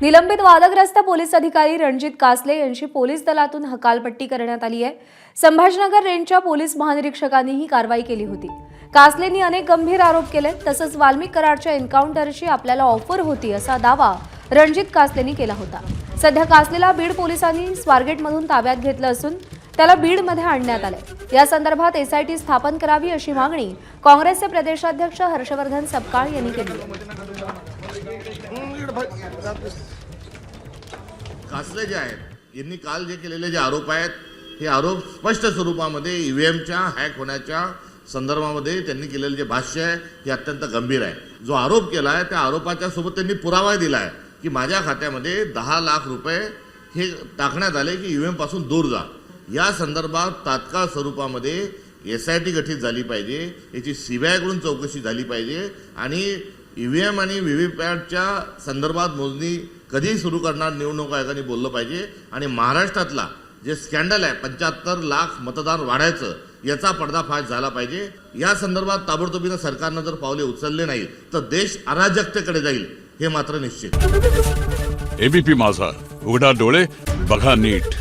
निलंबित वादग्रस्त पोलीस अधिकारी रणजित कासले यांची पोलीस दलातून हकालपट्टी करण्यात आली आहे। संभाजीनगर रेंजच्या पोलीस महानिरीक्षकांनी ही कारवाई केली होती। कासलेंनी अनेक गंभीर आरोप केले, तसंच वाल्मिक कराडच्या एन्काउंटरची आपल्याला ऑफर होती असा दावा रणजित कासलेंनी केला होता। सध्या कासलेला बीड पोलिसांनी स्वारगेटमधून ताब्यात घेतलं असून त्याला बीडमध्ये आणण्यात आले। या संदर्भात एसआयटी स्थापन करावी अशी मागणी काँग्रेसचे प्रदेशाध्यक्ष हर्षवर्धन सपकाळ यांनी केली आहे। कासले जे आहेत यांनी काल जे केलेले जे आरोप आहेत हे आरोप स्पष्ट स्वरूपामध्ये ईव्हीएमच्या हॅक होण्याच्या संदर्भामध्ये त्यांनी केलेले जे भाष्य आहे हे अत्यंत गंभीर आहे। जो आरोप केला आहे त्या आरोपाच्या सोबत त्यांनी पुरावा दिला आहे की माझ्या खात्यामध्ये 10 लाख रुपये हे टाकण्यात आले की ईव्हीएम पासून दूर जा। या संदर्भात तात्काळ स्वरूपामध्ये एसआयटी गठीत झाली पाहिजे, याची सीबीआयकडून चौकशी झाली पाहिजे आणि ईव्हीएम आणि व्हीव्हीपॅटच्या संदर्भात मोजणी कधी सुरू करणार निवडणूक आयोगाने बोललं पाहिजे आणि महाराष्ट्रातला जे स्कॅन्डल आहे 75 लाख मतदार वाढायचं याचा पर्दाफाश झाला पाहिजे। या संदर्भात ताबडतोबीने सरकारनं जर पावले उचलले नाही तर देश अराजकतेकडे जाईल हे मात्र निश्चित। एबीपी माझा, उघडा डोळे बघा नीट।